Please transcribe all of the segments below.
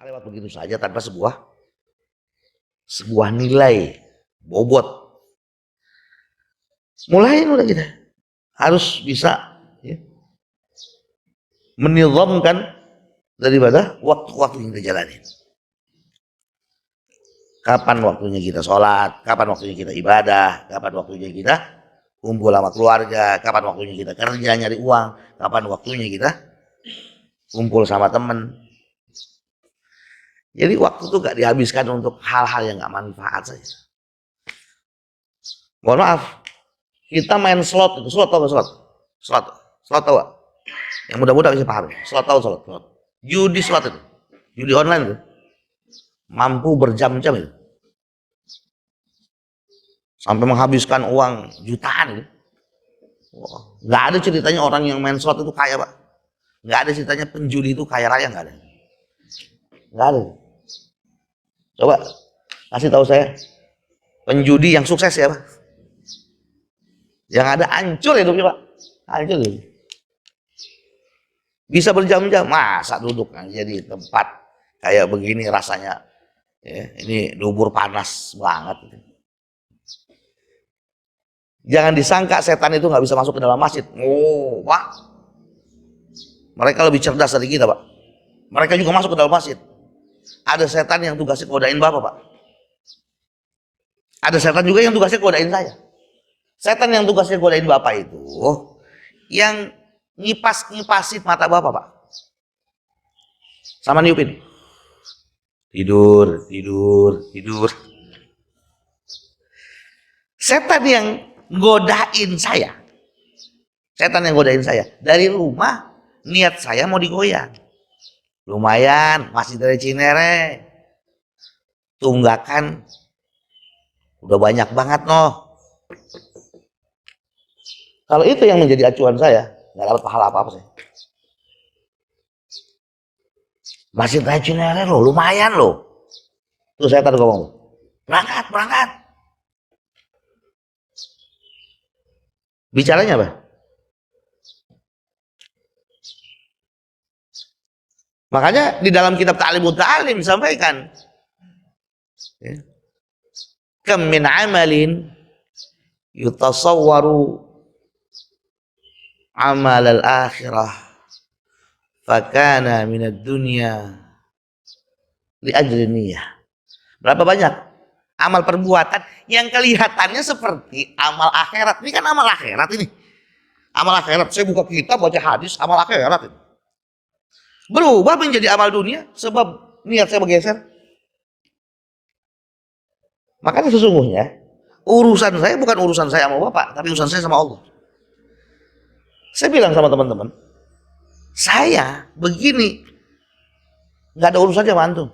lewat begitu saja tanpa sebuah nilai bobot. Mulai udah kita harus bisa ya, menizamkan daripada waktu-waktu yang kita jalani. Kapan waktunya kita sholat, kapan waktunya kita ibadah, kapan waktunya kita kumpul sama keluarga, kapan waktunya kita kerja nyari uang, kapan waktunya kita kumpul sama temen. Jadi waktu itu gak dihabiskan untuk hal-hal yang gak manfaat saja. Mohon maaf, kita main slot itu, slot tau gak slot? Slot tau gak? Yang muda-muda bisa paham. Slot tau slot. Judi slot itu, judi online itu. Mampu berjam-jam itu. Sampai menghabiskan uang jutaan itu. Gak ada ceritanya orang yang main slot itu kaya, Pak. Gak ada ceritanya penjudi itu kaya raya, gak ada. Gak ada. Coba kasih tahu saya penjudi yang sukses ya, Pak. Yang ada hancur hidupnya, Pak. Hancur hidupnya. Bisa berjam-jam, masa duduk aja di tempat kayak begini rasanya. Ya, ini dubur panas banget. Jangan disangka setan itu nggak bisa masuk ke dalam masjid. Oh, Pak. Mereka lebih cerdas dari kita, Pak. Mereka juga masuk ke dalam masjid. Ada setan yang tugasnya godain Bapak, Pak. Ada setan juga yang tugasnya godain saya. Setan yang tugasnya godain Bapak itu yang ngipas-ngipasin mata Bapak, Pak. Sama niupin. Tidur. Setan yang godain saya. Dari rumah niat saya mau digoyang. Lumayan, masih dari Cinere. Tunggakan udah banyak banget noh. Kalau itu yang menjadi acuan saya, nggak dapat pahala apa-apa sih. Masih dari Cinere loh, lumayan loh. Terus saya tadi ngomong, berangkat. Bicaranya apa? Makanya di dalam kitab Ta'limut Ta'lim disampaikan, kam min amalin yutasawwaru amal al-akhirah fakana minad dunya li ajli niyah. Berapa banyak amal perbuatan yang kelihatannya seperti amal akhirat. Ini kan amal akhirat ini. Amal akhirat, saya buka kitab baca hadis amal akhirat ini. Berubah menjadi amal dunia sebab niat saya bergeser. Makanya sesungguhnya urusan saya bukan urusan saya sama Bapak, tapi urusan saya sama Allah. Saya bilang sama teman-teman, saya begini nggak ada urusannya sama antum.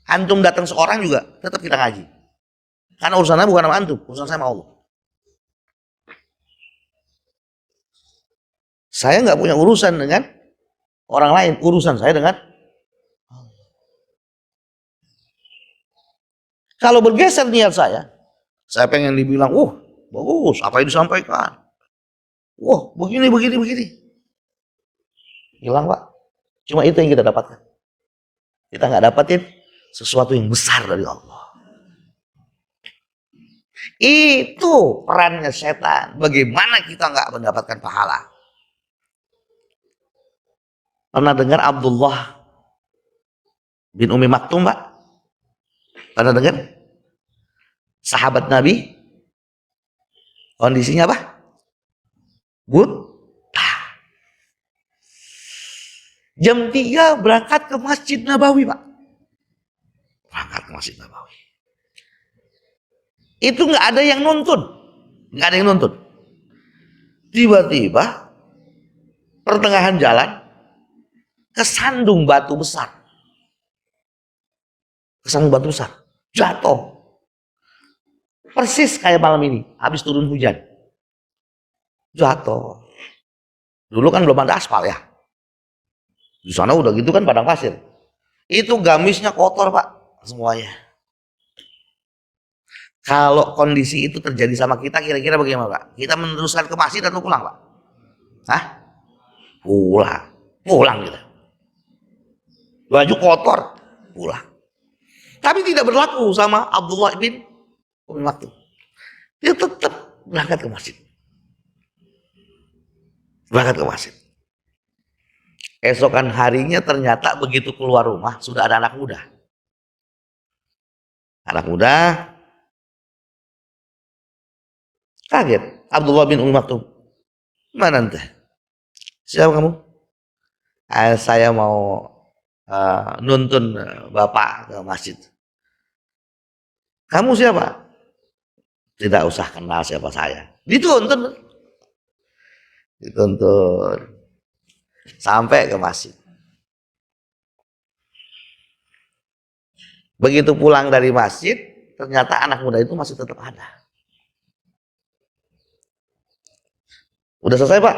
Antum datang seorang juga tetap kita ngaji. Karena urusannya bukan sama antum, urusan saya sama Allah. Saya nggak punya urusan dengan orang lain, urusan saya dengan Allah. Kalau bergeser niat saya pengen dibilang, bagus, apa yang disampaikan. Begini. Hilang, Pak. Cuma itu yang kita dapatkan. Kita nggak dapatin sesuatu yang besar dari Allah. Itu perannya setan. Bagaimana kita nggak mendapatkan pahala? Pernah dengar Abdullah bin Umi Maktum, Pak? Pernah dengar? Sahabat Nabi. Kondisinya apa? Buta. Jam 3 berangkat ke Masjid Nabawi, Pak. Berangkat ke Masjid Nabawi. Itu nggak ada yang nuntun. Tiba-tiba pertengahan jalan kesandung batu besar. Jatuh. Persis kayak malam ini, habis turun hujan. Jatuh. Dulu kan belum ada aspal ya. Di sana udah gitu kan padang pasir. Itu gamisnya kotor, Pak, semuanya. Kalau kondisi itu terjadi sama kita, kira-kira bagaimana, Pak? Kita meneruskan ke masjid atau pulang, Pak? Hah? Pulang kita. Baju kotor. pulang. Tapi tidak berlaku sama Abdullah bin Umi Maktum. Dia tetap berangkat ke masjid. Berangkat ke masjid. Esokan harinya ternyata begitu keluar rumah sudah ada anak muda. Anak muda kaget. Abdullah bin Umi Maktum, mana ente? Siapa kamu? Saya mau nuntun bapak ke masjid. Kamu siapa? Tidak usah kenal siapa saya. Dituntun. Dituntun. Sampai ke masjid. Begitu pulang dari masjid, ternyata anak muda itu masih tetap ada. Udah selesai, Pak?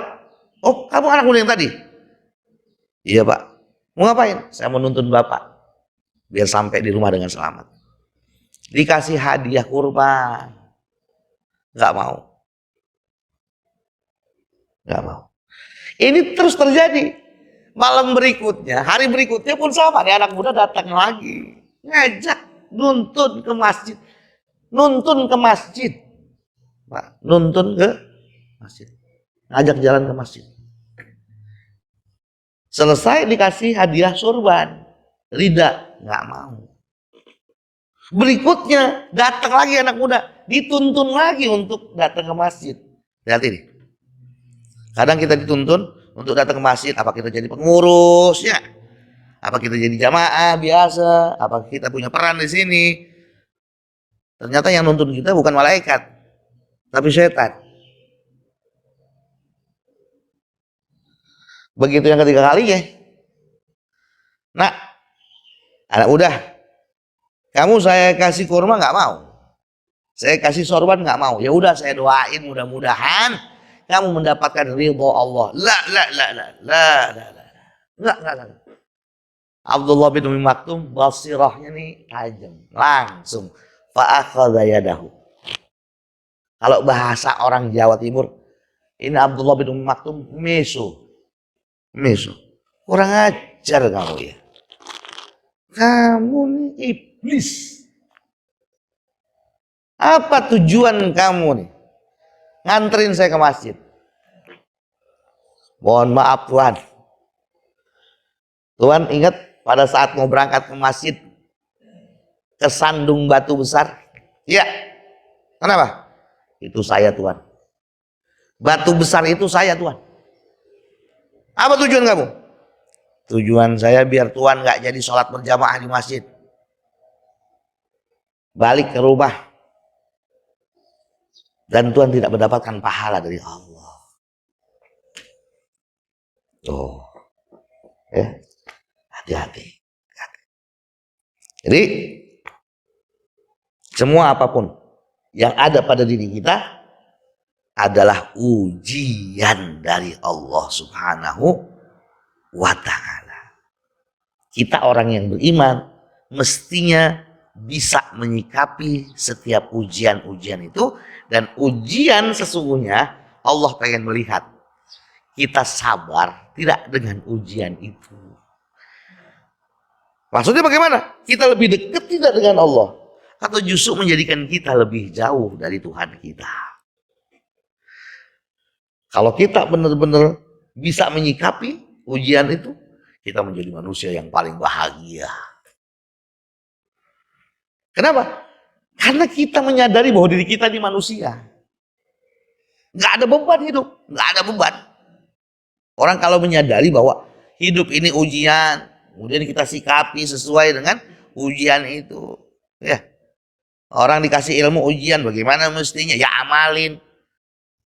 Oh, kamu anak muda yang tadi? Iya, Pak. Mau ngapain? Saya mau nuntun bapak biar sampai di rumah dengan selamat. Dikasih hadiah kurban, nggak mau. Nggak mau. Ini terus terjadi. Malam berikutnya, hari berikutnya pun sama. Nih anak muda datang lagi, ngajak nuntun ke masjid, nuntun ke masjid, Pak, nuntun ke masjid, ngajak jalan ke masjid. Selesai dikasih hadiah sorban, rida, nggak mau. Berikutnya datang lagi anak muda, dituntun lagi untuk datang ke masjid. Lihat ini. Kadang kita dituntun untuk datang ke masjid, apa kita jadi pengurus ya? Apa kita jadi jamaah biasa? Apa kita punya peran di sini? Ternyata yang nuntun kita bukan malaikat, tapi setan. Begitu yang ketiga kali ya. Nah, anak udah, kamu saya kasih kurma nggak mau, saya kasih sorban nggak mau. Ya udah saya doain mudah-mudahan kamu mendapatkan ridho Allah. Enggak. Abdullah bin Umi Maktum basirahnya nih tajam, langsung fa'akhadha yadahu. Kalau bahasa orang Jawa Timur, ini Abdullah bin Umi Maktum meso. Kurang ajar kamu ya. Kamu nih iblis. Apa tujuan kamu nih nganterin saya ke masjid? Mohon maaf Tuhan. Tuhan ingat pada saat mau berangkat ke masjid kesandung batu besar? Iya. Kenapa? Itu saya Tuhan. Batu besar itu saya Tuhan. Apa tujuan kamu? Tujuan saya biar Tuhan gak jadi sholat berjamaah di masjid. Balik ke rumah. Dan Tuhan tidak mendapatkan pahala dari Allah. Oh, ya, hati-hati. Jadi, semua apapun yang ada pada diri kita adalah ujian dari Allah Subhanahu wa ta'ala. Kita orang yang beriman mestinya bisa menyikapi setiap ujian-ujian itu, dan ujian sesungguhnya Allah pengen melihat kita sabar tidak dengan ujian itu. Maksudnya bagaimana? Kita lebih dekat tidak dengan Allah, atau justru menjadikan kita lebih jauh dari Tuhan kita? Kalau kita benar-benar bisa menyikapi ujian itu, kita menjadi manusia yang paling bahagia. Kenapa? Karena kita menyadari bahwa diri kita ini manusia. Nggak ada beban hidup, nggak ada beban. Orang kalau menyadari bahwa hidup ini ujian, kemudian kita sikapi sesuai dengan ujian itu. Ya, orang dikasih ilmu ujian, bagaimana mestinya? Ya amalin,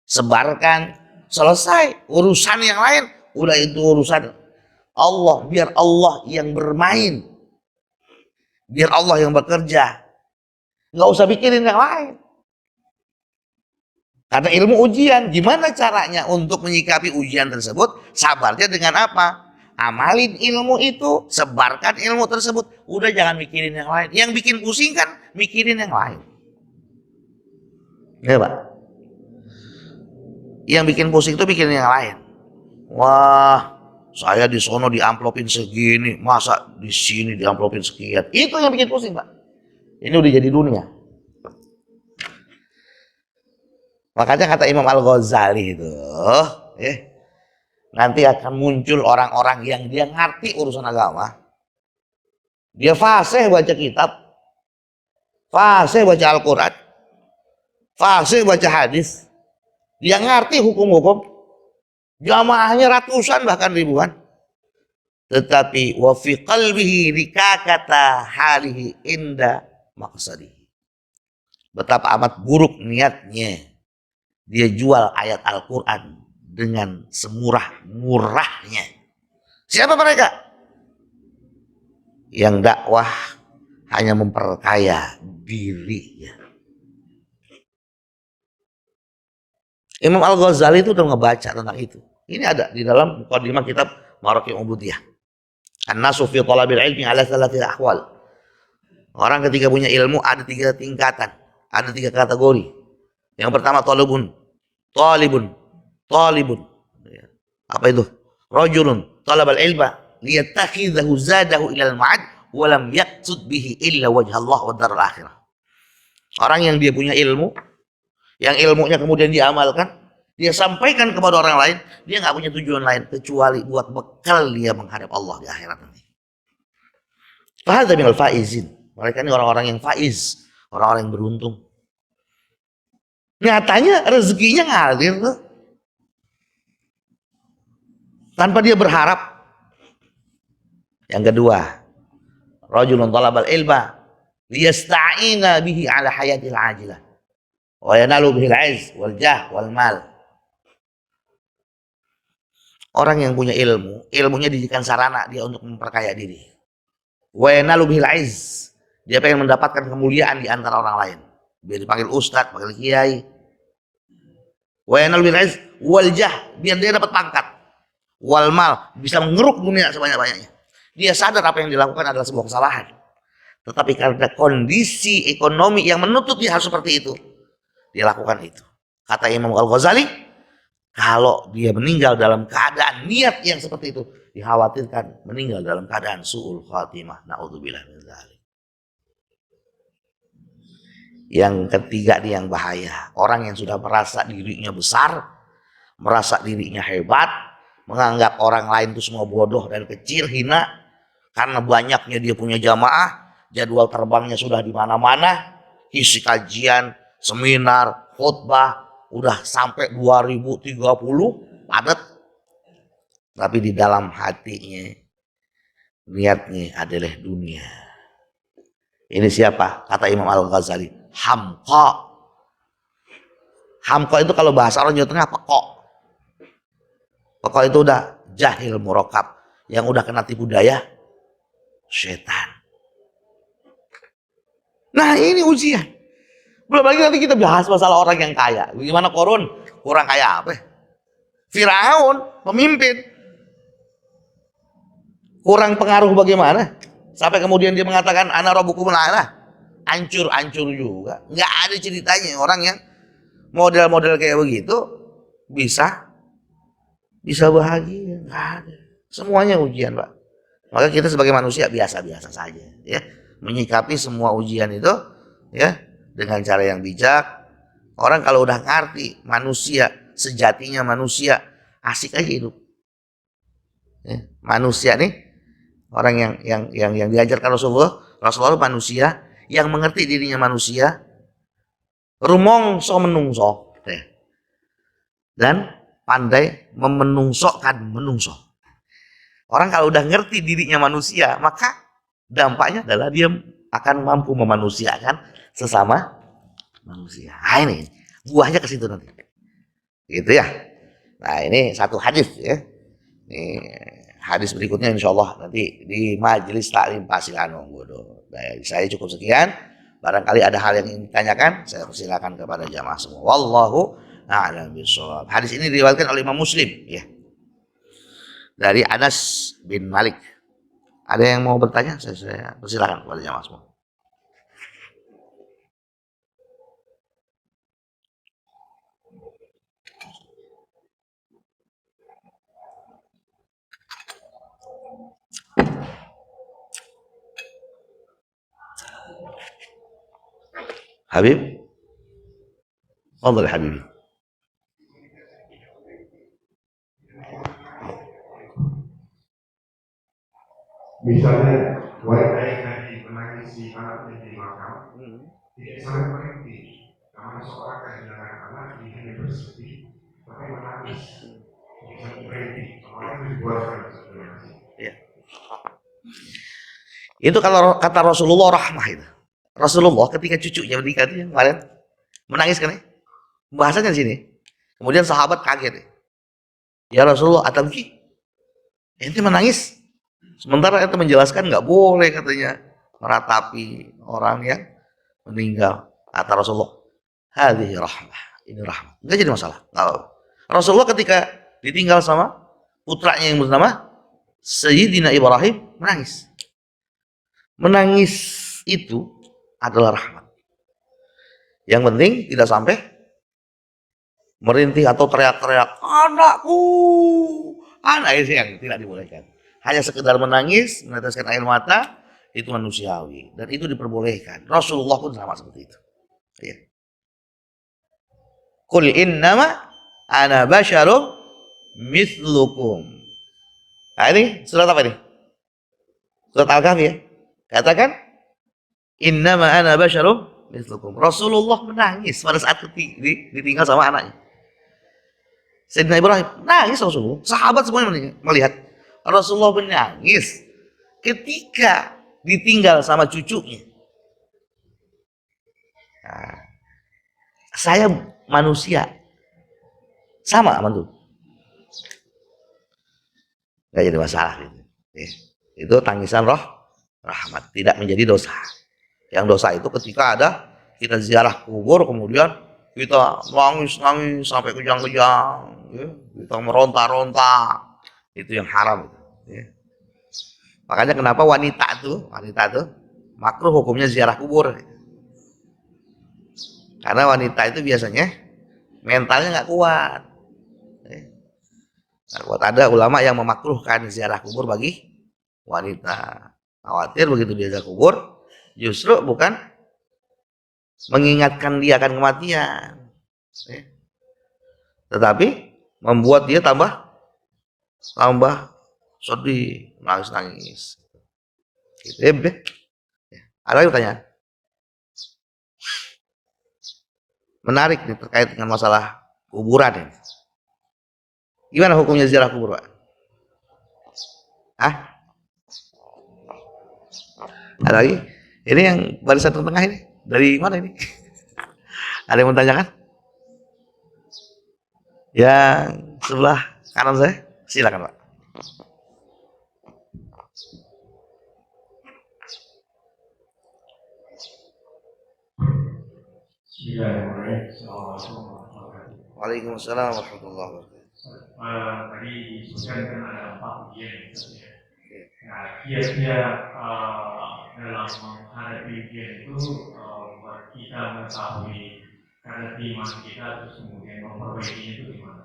sebarkan, selesai. Urusan yang lain, udah itu urusan Allah. Biar Allah yang bermain, biar Allah yang bekerja. Nggak usah pikirin yang lain. Karena ilmu ujian, gimana caranya untuk menyikapi ujian tersebut? Sabarnya dengan apa? Amalin ilmu itu, sebarkan ilmu tersebut. Udah jangan mikirin yang lain. Yang bikin pusing kan mikirin yang lain. Ya Pak. Yang bikin pusing itu mikirin yang lain. Wah, Saya di sono diamplopin segini, masa di sini diamplopin sekian. Itu yang bikin pusing, Pak. Ini udah jadi dunia. Makanya kata Imam Al-Ghazali itu, nanti akan muncul orang-orang yang dia ngerti urusan agama. Dia fasih baca kitab, fasih baca Al-Quran, fasih baca hadis. Dia ngerti hukum-hukum. Jamaahnya ratusan bahkan ribuan. Tetapi wa fi qalbihi rikakata halihi inda maqsadihi. Betapa amat buruk niatnya. Dia jual ayat Al-Quran dengan semurah-murahnya. Siapa mereka? Yang dakwah hanya memperkaya dirinya. Imam Al-Ghazali itu udah ngebaca tentang itu. Ini ada di dalam mukadimah kitab Maraqi Ubudiyah. An-nasu fi talabil ilmi ala thalathil ahwal. Orang ketika punya ilmu ada 3 tingkatan, ada 3 kategori. Yang pertama talibun. Apa itu? Rajulun talabal ilma liyattakhidhahu zadahu ilal ma'ad wa lam yaqsud bihi illa wajha Allah wa daral akhirah. Orang yang dia punya ilmu, yang ilmunya kemudian diamalkan, dia sampaikan kepada orang lain, dia nggak punya tujuan lain kecuali buat bekal dia menghadap Allah di akhirat nanti. Fahadha minal faizin. Mereka ini orang-orang yang faiz, orang-orang yang beruntung. Nyatanya rezekinya ngalir tuh. Tanpa dia berharap. Yang kedua, rajulun talabal ilma liyasta'ina bihi ala hayatil ajilah wa yanalu bihil aiz wal jah wal mal. Orang yang punya ilmu, ilmunya dijadikan sarana dia untuk memperkaya diri. Wa yanalu bihil aiz, dia pengen mendapatkan kemuliaan di antara orang lain. Biar dipanggil ustadz, panggil kiai. Wa yanalu bihil aiz wal jah, biar dia dapat pangkat. Wal mal, bisa mengeruk dunia sebanyak-banyaknya. Dia sadar apa yang dilakukan adalah sebuah kesalahan. Tetapi karena kondisi ekonomi yang menuntut dia harus seperti itu, dia lakukan itu. Kata Imam Al-Ghazali, kalau dia meninggal dalam keadaan niat yang seperti itu, dikhawatirkan meninggal dalam keadaan su'ul khatimah. Na'udzubillah min dzalik. Yang ketiga nih yang bahaya, orang yang sudah merasa dirinya besar, merasa dirinya hebat, menganggap orang lain itu semua bodoh dan kecil, hina, karena banyaknya dia punya jamaah, jadwal terbangnya sudah di mana-mana, isi kajian, seminar, khutbah, udah sampai 2030 padat. Tapi di dalam hatinya, niatnya adalah dunia. Ini siapa? Kata Imam Al-Ghazali, hamqa. Hamqa itu kalau bahasa orang Jawa Tengah pekok. Pokok itu udah jahil murokab, yang udah kena tipu daya setan. Nah ini ujian. Belum lagi nanti kita bahas masalah orang yang kaya. Bagaimana Korun? Kurang kaya apa? Firaun, pemimpin. Kurang pengaruh bagaimana? Sampai kemudian dia mengatakan ana rabbukumul a'la. Hancur juga. Nggak ada ceritanya orang yang model-model kayak begitu bisa bahagia, nggak ada. Semuanya ujian, Pak. Maka kita sebagai manusia biasa-biasa saja, ya, menyikapi semua ujian itu, ya, dengan cara yang bijak. Orang kalau udah ngerti manusia sejatinya manusia, asik aja hidup. Ya, manusia nih orang yang diajarkan Rasulullah manusia yang mengerti dirinya manusia, rumongso menungso, ya, dan pandai memenungsokkan menungso. Orang kalau udah ngerti dirinya manusia, maka dampaknya adalah dia akan mampu memanusiakan sesama manusia. Nah, ini buahnya ke situ nanti. Gitu ya. Nah, ini satu hadis ya. Ini hadis berikutnya insya Allah nanti di majelis taklim Pasilanung. Nah, saya cukup sekian. Barangkali ada hal yang ingin ditanyakan, saya persilakan kepada jamaah semua. Wallahu a'lam bishawab. Hadis ini diriwayatkan oleh Imam Muslim ya. Dari Anas bin Malik. Ada yang mau bertanya? Saya persilakan kepada jamaah semua. Habib, Allah Habib. Misalnya wanita yang tadi menangisi anaknya di makam, tidak sampai berhenti karena seorang kehilangan anak ini bersedih, tapi menangis bisa berhenti. Orang itu dibuatkan sebenarnya. Ya. Itu kalau kata Rasulullah rahmah itu. Rasulullah ketika cucunya menikah itu yang kemarin menangis kan ya? Bahasanya di sini. Kemudian sahabat kaget. Ya Rasulullah, atabki? Ente menangis? Sementara itu menjelaskan nggak boleh katanya meratapi orang yang meninggal. Kata Rasulullah, hadhihi rahmah. Ini rahmah. Nggak jadi masalah. Nggak. Rasulullah ketika ditinggal sama putranya yang bernama Sayyidina Ibrahim menangis. Menangis itu adalah rahmat. Yang penting tidak sampai merintih atau teriak-teriak, anakku, anak itu yang tidak dibolehkan. Hanya sekedar menangis, meneteskan air mata, itu manusiawi. Dan itu diperbolehkan. Rasulullah pun sama seperti itu. Ya. Qul innama ana basyarum mithlukum. Nah ini surat apa ini? Surat Al-Kahfi ya. Katakan, innama ana basyarum mithlukum. Rasulullah menangis pada saat ditinggal sama anaknya. Sayyidina Ibrahim nangis Rasulullah. Sahabat semuanya melihat Rasulullah menangis ketika ditinggal sama cucunya. Nah, saya manusia sama tuh, nggak jadi masalah gitu. Itu tangisan rahmat, tidak menjadi dosa. Yang dosa itu ketika ada kita ziarah kubur kemudian kita nangis sampai kejang-kejang, ya. Kita meronta-ronta, itu yang haram. Ya. Makanya kenapa wanita tuh makruh hukumnya ziarah kubur. Karena wanita itu biasanya mentalnya nggak kuat. Nggak kuat. Ada ulama yang memakruhkan ziarah kubur bagi wanita. Khawatir begitu dia ziarah kubur, justru bukan mengingatkan dia akan kematian, tetapi membuat dia tambah sedih, nangis. Gitu ya, ada lagi pertanyaan? Menarik nih terkait dengan masalah kuburan ini. Gimana hukumnya ziarah kubur, Pak? Ada lagi? Ini yang barisan tengah ini dari mana ini? Ada yang mau tanyakan? Yang sebelah kanan saya, silakan Pak. Waalaikumsalam warahmatullahi wabarakatuh. Tadi disebutkan kan ada 4 ujian. Nah, kira-kira dalam menghadapi ujian itu buat kita mengetahui kadar iman kita terus kemudian memperbaikinya itu gimana?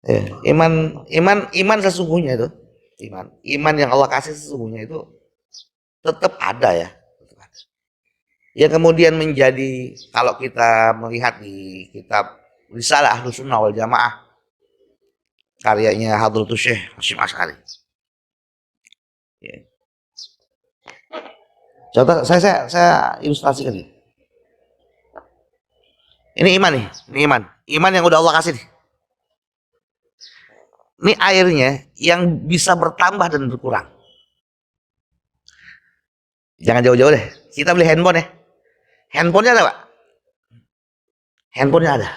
Ya, iman sesungguhnya itu iman yang Allah kasih sesungguhnya itu tetap ada ya. Ya kemudian menjadi, kalau kita melihat di kitab Risalah Ahlus Sunnah wal Jamaah karyanya Hadratus Syekh Hasyim Asy'ari. Ya. Contoh saya ilustrasikan ini. Ini iman nih, iman yang udah Allah kasih nih. Ini airnya yang bisa bertambah dan berkurang. Jangan jauh-jauh deh. Kita beli handphone ya. Handphonenya ada Pak? Handphonenya ada.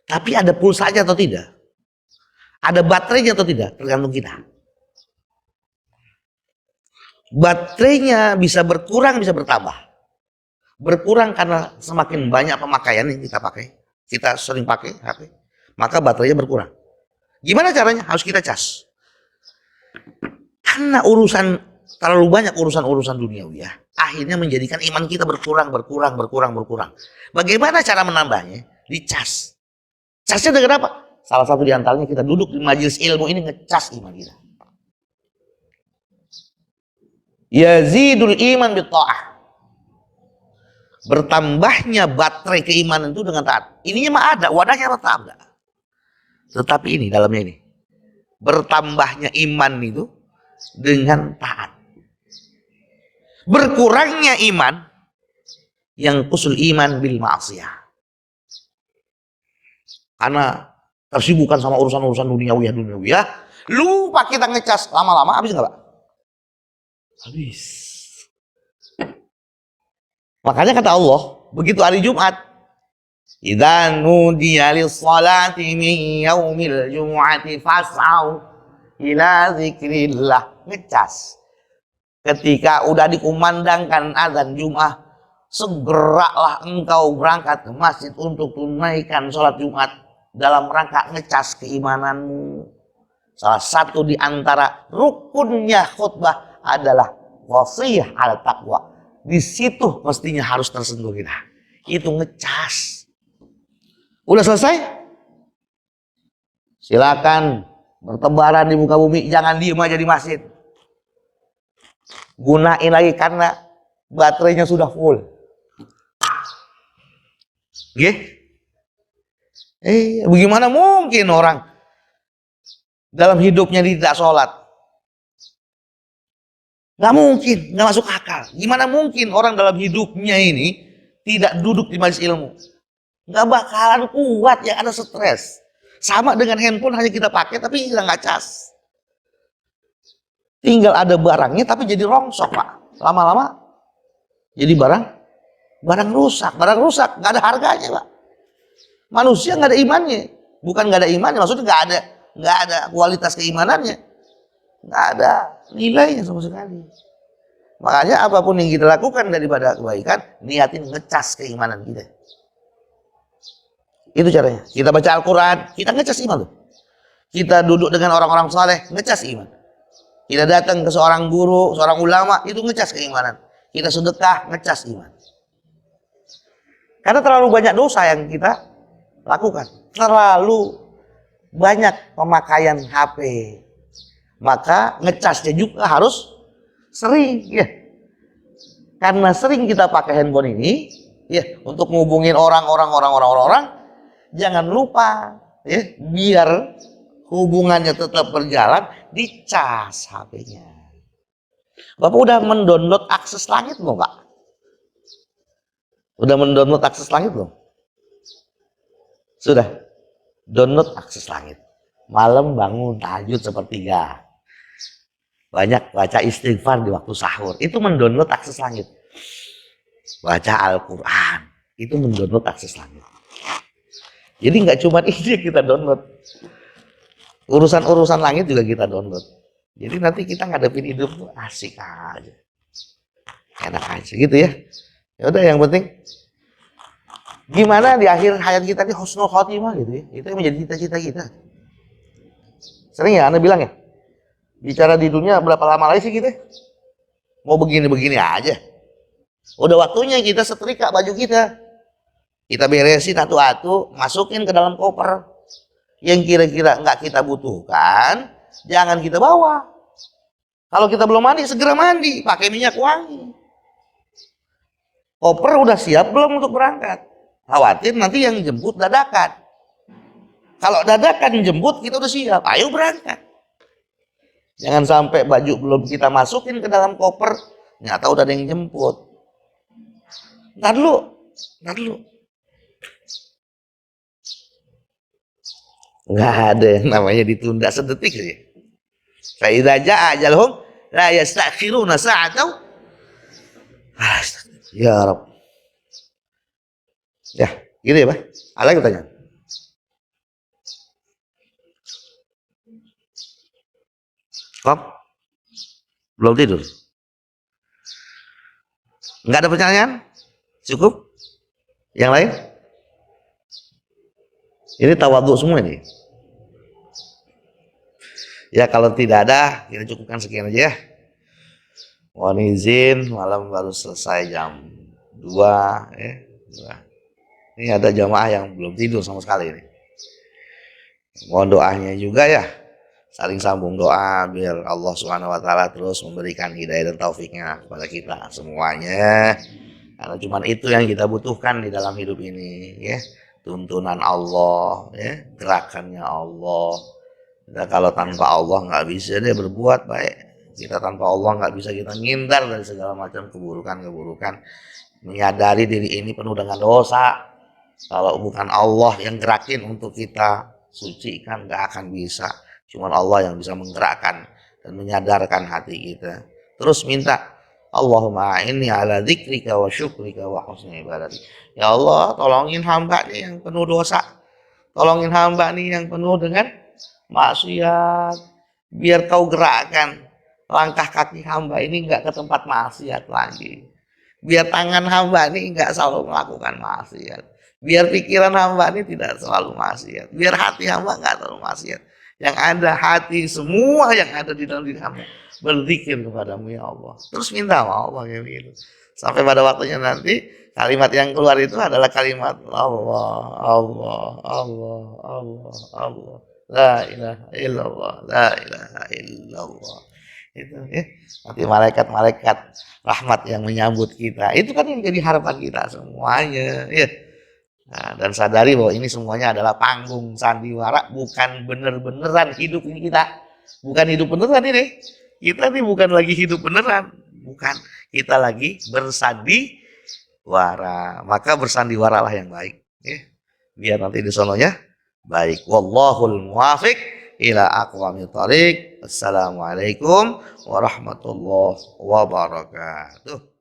Tapi ada pulsanya atau tidak? Ada baterainya atau tidak? Tergantung kita. Baterainya bisa berkurang, bisa bertambah. Berkurang karena semakin banyak pemakaian yang kita pakai. Kita sering pakai HP. Maka baterainya berkurang. Gimana caranya? Harus kita cas. Karena terlalu banyak urusan duniawi ya. Akhirnya menjadikan iman kita berkurang. Bagaimana cara menambahnya? Dicas. Casnya dengan apa? Salah satu diantaranya kita duduk di majelis ilmu ini ngecas iman kita. Yazidul iman bitta'ah. Bertambahnya baterai keimanan itu dengan taat. Ininya mah ada, wadahnya tetap ada. Tetapi ini dalamnya ini. Bertambahnya iman itu dengan taat. Berkurangnya iman yang kusul iman bil ma'asiyah. Karena tersibukkan sama urusan-urusan duniawiyah. Lupa kita ngecas. Lama-lama habis nggak Pak? Habis. Makanya kata Allah, begitu hari Jumat, idza nudiya lis-salati min yaumil jumu'ati fas'au ila zikrillah. Ngecas. Ketika udah dikumandangkan azan Jumat, segeralah engkau berangkat ke masjid untuk tunaikan sholat Jumat dalam rangka ngecas keimananmu. Salah satu di antara rukunnya khutbah adalah wasiyah al taqwa. Di situ mestinya harus tersentuh kita. Itu ngecas. Udah selesai? Silakan bertebaran di muka bumi. Jangan diem aja di masjid. Gunain lagi karena baterainya sudah full. Bagaimana mungkin orang dalam hidupnya tidak sholat? Nggak mungkin, nggak masuk akal. Gimana mungkin orang dalam hidupnya ini tidak duduk di majelis ilmu? Nggak bakalan kuat, yang ada stres. Sama dengan handphone, hanya kita pakai tapi kita nggak cas. Tinggal ada barangnya tapi jadi rongsok Pak. Lama-lama jadi barang rusak, nggak ada harganya Pak. Manusia nggak ada imannya, bukan nggak ada imannya, maksudnya nggak ada kualitas keimanannya, nggak ada nilainya sama sekali. Makanya apapun yang kita lakukan daripada kebaikan, niatin ngecas keimanan kita. Itu caranya. Kita baca Al-Quran, kita ngecas iman tuh. Kita duduk dengan orang-orang saleh, ngecas iman. Kita datang ke seorang guru, seorang ulama, itu ngecas keimanan. Kita sedekah, ngecas iman. Karena terlalu banyak dosa yang kita lakukan. Terlalu banyak pemakaian HP. Maka ngecasnya juga harus sering. Ya. Karena sering kita pakai handphone ini, ya, untuk ngubungin orang, jangan lupa, ya, biar hubungannya tetap berjalan, dicas HP-nya. Bapak udah mendownload akses langit belum Pak? Udah mendownload akses langit belum? Sudah. Download akses langit. Malam bangun tahajud sepertiga. Banyak baca istighfar di waktu sahur. Itu mendownload akses langit. Baca Al-Quran. Itu mendownload akses langit. Jadi nggak cuma ini yang kita download. Urusan-urusan langit juga kita download. Jadi nanti kita ngadepin hidup tuh asik aja. Enak aja gitu ya. Ya udah, yang penting gimana di akhir hayat kita ini husnul khotimah gitu ya. Itu yang menjadi cita-cita kita. Sering ya Anda bilang ya, bicara di dunia berapa lama lagi sih kita? Mau begini-begini aja. Udah waktunya kita setrika baju kita. Kita beresin atu-atu, masukin ke dalam koper. Yang kira-kira nggak kita butuhkan, jangan kita bawa. Kalau kita belum mandi, segera mandi, pakai minyak wangi. Koper udah siap belum untuk berangkat? Khawatir nanti yang jemput dadakan. Kalau dadakan jemput, kita udah siap, ayo berangkat. Jangan sampai baju belum kita masukin ke dalam koper, nggak tahu udah ada yang jemput. Ntar dulu. Nggak ada yang namanya ditunda sedetik aja. Fa idza jaa ajaluhum la yastakhiruna sa'atan. Ya Rabb. Ya, gitu ya Pak. Ada yang tanya? Kok? Belum tidur? Nggak ada pertanyaan? Cukup? Yang lain? Ini tawadhu semua ini. Ya kalau tidak ada, kita cukupkan sekian aja ya. Mohon izin, malam baru selesai jam 2 ya. 2. Ini ada jamaah yang belum tidur sama sekali ini. Mohon doanya juga ya. saling sambung doa biar Allah Subhanahu wa taala terus memberikan hidayah dan taufiknya kepada kita semuanya. Karena cuma itu yang kita butuhkan di dalam hidup ini, ya. Tuntunan Allah, ya, gerakannya Allah. Kita kalau tanpa Allah nggak bisa dia berbuat baik. Kita tanpa Allah nggak bisa kita ngindar dari segala macam keburukan-keburukan. Menyadari diri ini penuh dengan dosa. Kalau bukan Allah yang gerakin untuk kita sucikan, nggak akan bisa. Cuma Allah yang bisa menggerakkan dan menyadarkan hati kita. Terus minta, Allahumma inni ala dzikrika wa syukrika wa husni ibadati. Ya Allah, tolongin hamba nih yang penuh dosa. Tolongin hamba nih yang penuh dengan maksiat. Biar kau gerakkan langkah kaki hamba ini enggak ke tempat maksiat lagi. Biar tangan hamba ini enggak selalu melakukan maksiat. Biar pikiran hamba ini tidak selalu maksiat. Biar hati hamba enggak selalu maksiat. Yang ada hati semua yang ada di dalam diri hamba berzikir kepadamu ya Allah. Terus minta sama Allah kayak begitu. Sampai pada waktunya nanti kalimat yang keluar itu adalah kalimat Allah, Allah, Allah, Allah, Allah. La ilaha illallah, la ilaha illallah. Itu ya. Nanti malaikat-malaikat rahmat yang menyambut kita. Itu kan yang jadi harapan kita semuanya, ya. Nah, dan sadari bahwa ini semuanya adalah panggung sandiwara, bukan bener-beneran hidup ini kita. Bukan hidup beneran ini. Kita nih bukan lagi hidup beneran. Bukan. Kita lagi bersandiwara. Maka bersandiwaralah yang baik. Ya. Biar nanti di sononya baik. Wallahul muwafiq ila aqwamit thariq. Assalamualaikum warahmatullahi wabarakatuh.